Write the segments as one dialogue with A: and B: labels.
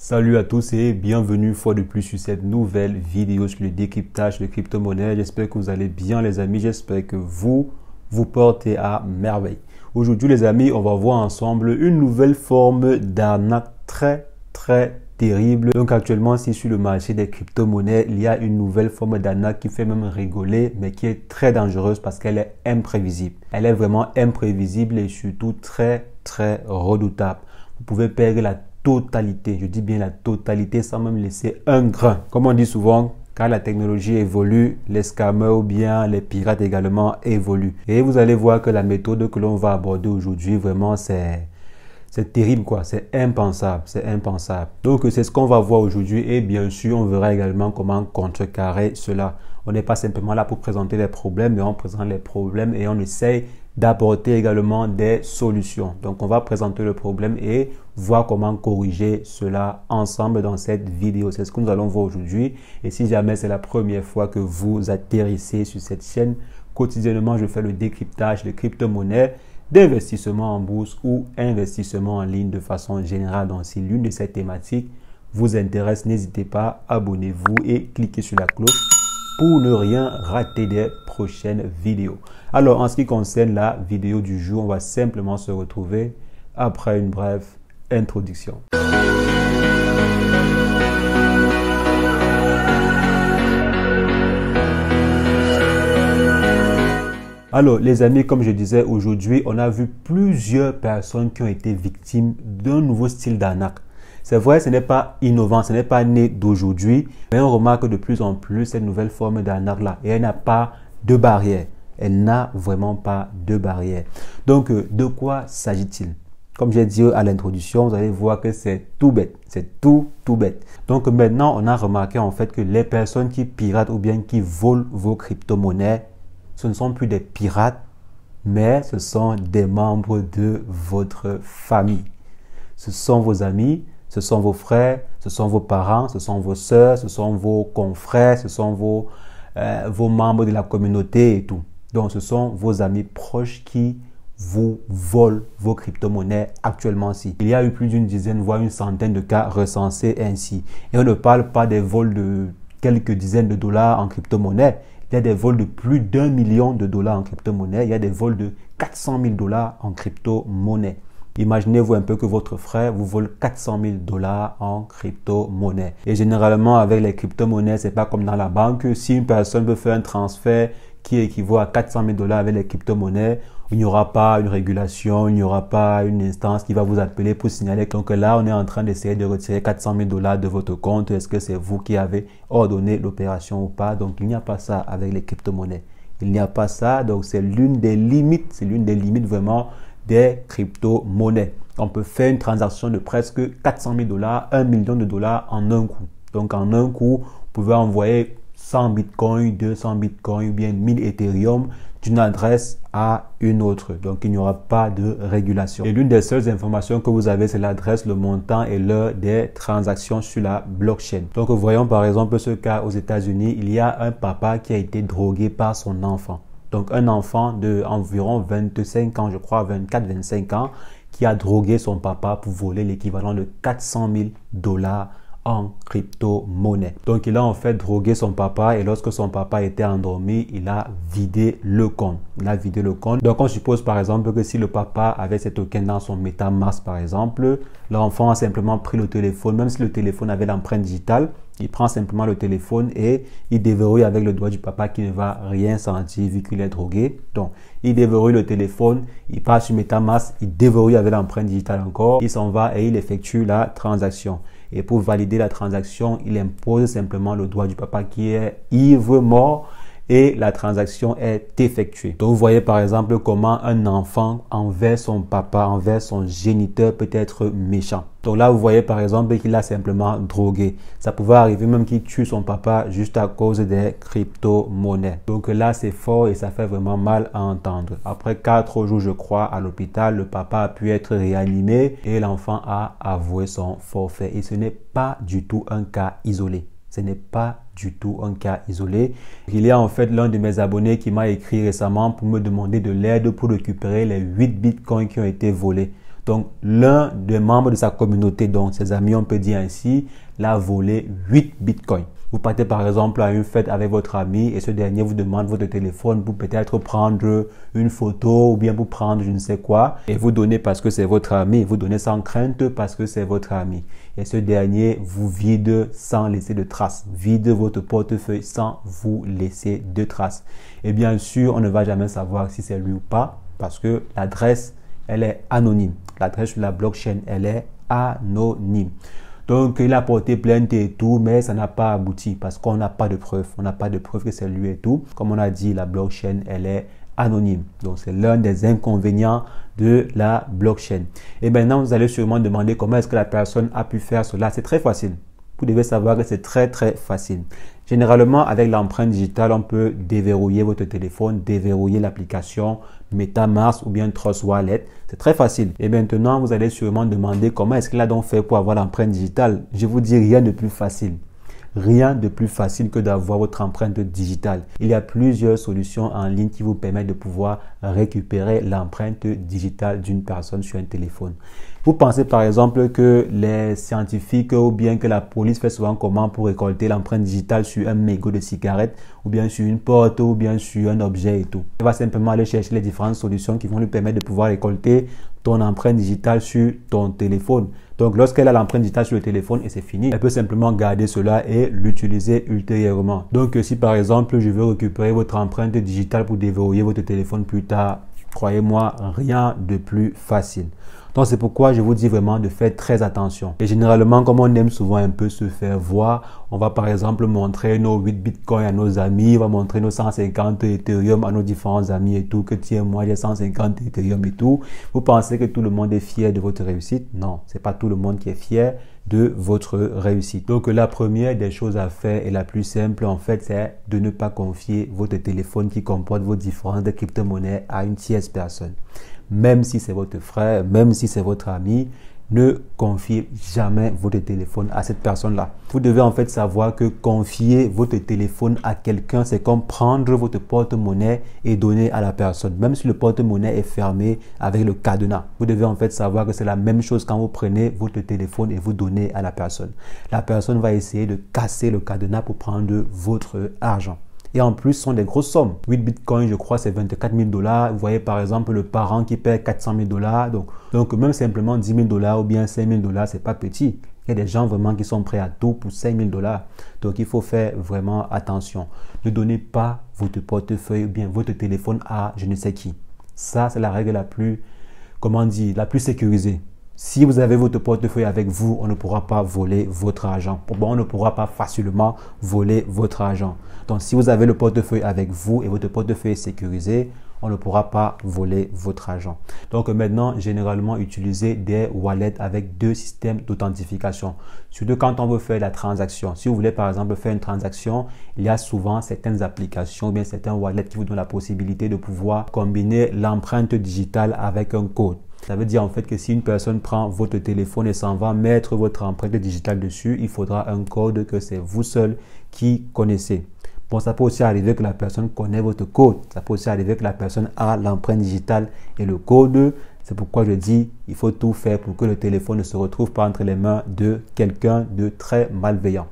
A: Salut à tous et bienvenue une fois de plus sur cette nouvelle vidéo sur le décryptage de crypto-monnaies. J'espère que vous allez bien les amis, j'espère que vous portez à merveille. Aujourd'hui les amis, on va voir ensemble une nouvelle forme d'arnaque très terrible. Donc actuellement, si sur le marché des crypto-monnaies, il y a une nouvelle forme d'arnaque qui fait même rigoler, mais qui est très dangereuse parce qu'elle est imprévisible. Elle est vraiment imprévisible et surtout très redoutable. Vous pouvez perdre la totalité, je dis bien la totalité, sans même laisser un grain. Comme on dit souvent, quand la technologie évolue, les scammers ou bien les pirates également évoluent. Et vous allez voir que la méthode que l'on va aborder aujourd'hui, vraiment, c'est terrible quoi, c'est impensable. Donc c'est ce qu'on va voir aujourd'hui et bien sûr on verra également comment contrecarrer cela. On n'est pas simplement là pour présenter les problèmes, mais on présente les problèmes et on essaye d'apporter également des solutions. Donc on va présenter le problème et voir comment corriger cela ensemble dans cette vidéo. C'est ce que nous allons voir aujourd'hui. Et si jamais c'est la première fois que vous atterrissez sur cette chaîne, quotidiennement je fais le décryptage de crypto-monnaies, d'investissement en bourse ou investissement en ligne de façon générale. Donc si l'une de ces thématiques vous intéresse, n'hésitez pas, abonnez-vous et cliquez sur la cloche pour ne rien rater des prochaines vidéos. Alors en ce qui concerne la vidéo du jour, on va simplement se retrouver après une brève introduction. Alors les amis, comme je disais, aujourd'hui, on a vu plusieurs personnes qui ont été victimes d'un nouveau style d'arnaque. C'est vrai, ce n'est pas innovant, ce n'est pas né d'aujourd'hui, mais on remarque de plus en plus cette nouvelle forme d'arnaque-là. Et elle n'a pas de barrière. Elle n'a vraiment pas de barrière. Donc, de quoi s'agit-il? Comme j'ai dit à l'introduction, vous allez voir que c'est tout bête. C'est tout bête. Donc maintenant, on a remarqué en fait que les personnes qui piratent ou bien qui volent vos crypto-monnaies, ce ne sont plus des pirates, mais ce sont des membres de votre famille. Ce sont vos amis, ce sont vos frères, ce sont vos parents, ce sont vos sœurs, ce sont vos confrères, ce sont vos membres de la communauté et tout. Donc, ce sont vos amis proches qui vous volent vos crypto-monnaies actuellement-ci. Il y a eu plus d'une dizaine, voire une centaine de cas recensés ainsi. Et on ne parle pas des vols de quelques dizaines de dollars en crypto-monnaie. Il y a des vols de plus d'1 million de dollars en crypto-monnaie. Il y a des vols de 400 000 dollars en crypto-monnaie. Imaginez-vous un peu que votre frère vous vole 400 000 dollars en crypto-monnaie. Et généralement, avec les crypto-monnaies, c'est pas comme dans la banque. Si une personne veut faire un transfert qui équivaut à 400 000 dollars avec les crypto-monnaies, il n'y aura pas une régulation, il n'y aura pas une instance qui va vous appeler pour signaler. Donc là, on est en train d'essayer de retirer 400 000 dollars de votre compte. Est-ce que c'est vous qui avez ordonné l'opération ou pas? Donc, il n'y a pas ça avec les crypto-monnaies. Il n'y a pas ça. Donc, c'est l'une des limites vraiment des crypto-monnaies. On peut faire une transaction de presque 400 000 dollars, 1 million de dollars en un coup. Donc, en un coup, vous pouvez envoyer 100 bitcoins, 200 bitcoins ou bien 1000 Ethereum d'une adresse à une autre. Donc, il n'y aura pas de régulation. Et l'une des seules informations que vous avez, c'est l'adresse, le montant et l'heure des transactions sur la blockchain. Donc, voyons par exemple ce cas aux États-Unis. Il y a un papa qui a été drogué par son enfant. Donc, un enfant d'environ 25 ans, je crois, 24-25 ans, qui a drogué son papa pour voler l'équivalent de 400 000 dollars en crypto-monnaie. Donc, il a en fait drogué son papa et lorsque son papa était endormi, il a vidé le compte. Donc, on suppose par exemple que si le papa avait ces tokens dans son MetaMask par exemple, l'enfant a simplement pris le téléphone, même si le téléphone avait l'empreinte digitale, il prend simplement le téléphone et il déverrouille avec le doigt du papa qui ne va rien sentir vu qu'il est drogué. Donc, il déverrouille le téléphone, il part sur MetaMask, il déverrouille avec l'empreinte digitale encore, il s'en va et il effectue la transaction. Et pour valider la transaction, il impose simplement le doigt du papa qui est ivre mort et la transaction est effectuée. Donc, vous voyez par exemple comment un enfant envers son papa, envers son géniteur peut être méchant. Donc là, vous voyez par exemple qu'il a simplement drogué. Ça pouvait arriver même qu'il tue son papa juste à cause des crypto-monnaies. Donc là, c'est fort et ça fait vraiment mal à entendre. Après 4 jours, je crois, à l'hôpital, le papa a pu être réanimé et l'enfant a avoué son forfait. Et ce n'est pas du tout un cas isolé. Ce n'est pas du tout un cas isolé. Il y a en fait l'un de mes abonnés qui m'a écrit récemment pour me demander de l'aide pour récupérer les 8 bitcoins qui ont été volés. Donc, l'un des membres de sa communauté, donc ses amis, on peut dire ainsi, l'a volé 8 bitcoins. Vous partez par exemple à une fête avec votre ami et ce dernier vous demande votre téléphone pour peut-être prendre une photo ou bien pour prendre je ne sais quoi. Et vous donnez parce que c'est votre ami. Vous donnez sans crainte parce que c'est votre ami. Et ce dernier vous vide sans laisser de traces. Vide votre portefeuille sans vous laisser de traces. Et bien sûr, on ne va jamais savoir si c'est lui ou pas parce que l'adresse, elle est anonyme. L'adresse sur la blockchain, elle est anonyme. Donc, il a porté plainte et tout, mais ça n'a pas abouti parce qu'on n'a pas de preuve. On n'a pas de preuve que c'est lui et tout. Comme on a dit, la blockchain, elle est anonyme. Donc, c'est l'un des inconvénients de la blockchain. Et maintenant, vous allez sûrement demander comment est-ce que la personne a pu faire cela. C'est très facile. Vous devez savoir que c'est très facile. Généralement, avec l'empreinte digitale, on peut déverrouiller votre téléphone, déverrouiller l'application MetaMask ou bien Trust Wallet. C'est très facile. Et maintenant, vous allez sûrement demander comment est-ce qu'il a donc fait pour avoir l'empreinte digitale. Je vous dis rien de plus facile. Rien de plus facile que d'avoir votre empreinte digitale. Il y a plusieurs solutions en ligne qui vous permettent de pouvoir récupérer l'empreinte digitale d'une personne sur un téléphone. Vous pensez par exemple que les scientifiques ou bien que la police fait souvent comment pour récolter l'empreinte digitale sur un mégot de cigarette ou bien sur une porte ou bien sur un objet et tout. Il va simplement aller chercher les différentes solutions qui vont lui permettre de pouvoir récolter ton empreinte digitale sur ton téléphone. Donc, lorsqu'elle a l'empreinte digitale sur le téléphone et c'est fini, elle peut simplement garder cela et l'utiliser ultérieurement. Donc, si par exemple, je veux récupérer votre empreinte digitale pour déverrouiller votre téléphone plus tard, croyez-moi, rien de plus facile. Donc, c'est pourquoi je vous dis vraiment de faire très attention. Et généralement, comme on aime souvent un peu se faire voir, on va par exemple montrer nos 8 bitcoins à nos amis, on va montrer nos 150 Ethereum à nos différents amis et tout, que tiens, moi, j'ai 150 Ethereum et tout. Vous pensez que tout le monde est fier de votre réussite? Non, c'est pas tout le monde qui est fier de votre réussite. Donc, la première des choses à faire et la plus simple, en fait, c'est de ne pas confier votre téléphone qui comporte vos différentes crypto-monnaies à une tierce personne. Même si c'est votre frère, même si c'est votre ami, ne confiez jamais votre téléphone à cette personne-là. Vous devez en fait savoir que confier votre téléphone à quelqu'un, c'est comme prendre votre porte-monnaie et donner à la personne. Même si le porte-monnaie est fermé avec le cadenas. Vous devez en fait savoir que c'est la même chose quand vous prenez votre téléphone et vous donnez à la personne. La personne va essayer de casser le cadenas pour prendre votre argent. Et en plus, ce sont des grosses sommes. 8 bitcoins, je crois, c'est 24 000 $. Vous voyez, par exemple, le parent qui perd 400 000 $. Donc, même simplement 10 000 $ ou bien 5 000 $, c'est pas petit. Il y a des gens vraiment qui sont prêts à tout pour 5 000 $. Donc, il faut faire vraiment attention. Ne donnez pas votre portefeuille ou bien votre téléphone à je ne sais qui. Ça, c'est la règle la plus, comment dire, la plus sécurisée. Si vous avez votre portefeuille avec vous, on ne pourra pas voler votre argent. Bon, on ne pourra pas facilement voler votre argent. Donc, si vous avez le portefeuille avec vous et votre portefeuille est sécurisé, on ne pourra pas voler votre argent. Donc, maintenant, généralement, utilisez des wallets avec 2 systèmes d'authentification. Surtout quand on veut faire la transaction. Si vous voulez, par exemple, faire une transaction, il y a souvent certaines applications ou bien certains wallets qui vous donnent la possibilité de pouvoir combiner l'empreinte digitale avec un code. Ça veut dire en fait que si une personne prend votre téléphone et s'en va mettre votre empreinte digitale dessus, il faudra un code que c'est vous seul qui connaissez. Bon, ça peut aussi arriver que la personne connaît votre code. Ça peut aussi arriver que la personne a l'empreinte digitale et le code. C'est pourquoi je dis, il faut tout faire pour que le téléphone ne se retrouve pas entre les mains de quelqu'un de très malveillant.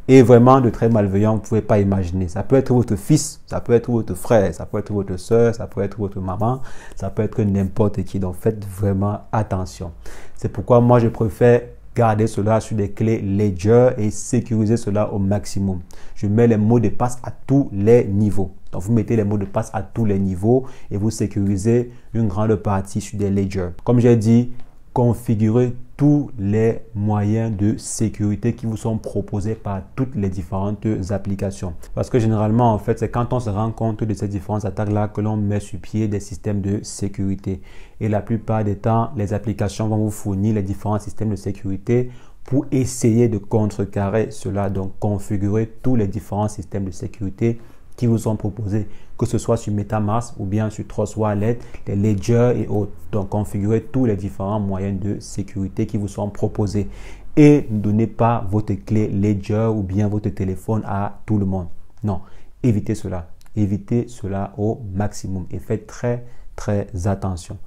A: Et vraiment de très malveillant, vous ne pouvez pas imaginer. Ça peut être votre fils, ça peut être votre frère, ça peut être votre soeur, ça peut être votre maman, ça peut être n'importe qui. Donc faites vraiment attention. C'est pourquoi moi je préfère garder cela sur des clés Ledger et sécuriser cela au maximum. Je mets les mots de passe à tous les niveaux. Donc vous mettez les mots de passe à tous les niveaux et vous sécurisez une grande partie sur des Ledger. Comme j'ai dit, configurez tous les moyens de sécurité qui vous sont proposés par toutes les différentes applications. Parce que généralement, en fait, c'est quand on se rend compte de ces différentes attaques-là que l'on met sur pied des systèmes de sécurité. Et la plupart des temps, les applications vont vous fournir les différents systèmes de sécurité pour essayer de contrecarrer cela. Donc, configurer tous les différents systèmes de sécurité qui vous sont proposés, que ce soit sur MetaMask ou bien sur Trust Wallet, les Ledger et autres. Donc, configurez tous les différents moyens de sécurité qui vous sont proposés. Et ne donnez pas votre clé Ledger ou bien votre téléphone à tout le monde. Non, évitez cela. Évitez cela au maximum et faites très attention.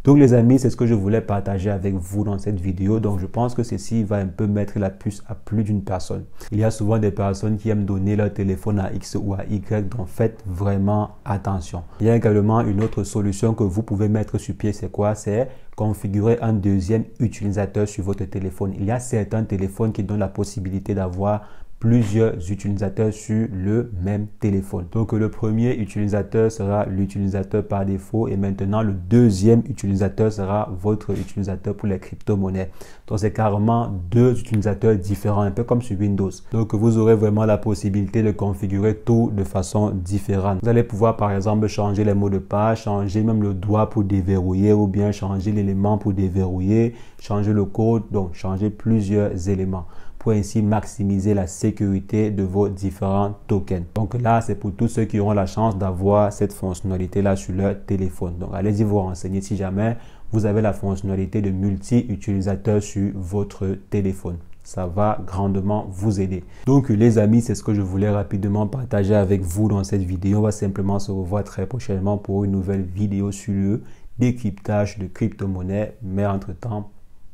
A: Donc les amis, c'est ce que je voulais partager avec vous dans cette vidéo. Donc je pense que ceci va un peu mettre la puce à plus d'une personne. Il y a souvent des personnes qui aiment donner leur téléphone à X ou à Y, donc faites vraiment attention. Il y a également une autre solution que vous pouvez mettre sur pied, c'est quoi? C'est configurer un deuxième utilisateur sur votre téléphone. Il y a certains téléphones qui donnent la possibilité d'avoir plusieurs utilisateurs sur le même téléphone. Donc le premier utilisateur sera l'utilisateur par défaut et maintenant le deuxième utilisateur sera votre utilisateur pour les crypto-monnaies. Donc c'est carrément deux utilisateurs différents, un peu comme sur Windows. Donc vous aurez vraiment la possibilité de configurer tout de façon différente. Vous allez pouvoir par exemple changer les mots de passe, changer même le doigt pour déverrouiller ou bien changer l'élément pour déverrouiller, changer le code, donc changer plusieurs éléments pour ainsi maximiser la sécurité de vos différents tokens. Donc là, c'est pour tous ceux qui auront la chance d'avoir cette fonctionnalité-là sur leur téléphone. Donc allez-y vous renseigner si jamais vous avez la fonctionnalité de multi-utilisateur sur votre téléphone. Ça va grandement vous aider. Donc les amis, c'est ce que je voulais rapidement partager avec vous dans cette vidéo. On va simplement se revoir très prochainement pour une nouvelle vidéo sur le décryptage de crypto-monnaies. Mais entre-temps,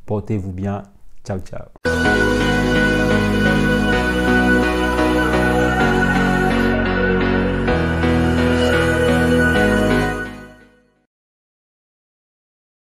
A: portez-vous bien. Ciao, ciao.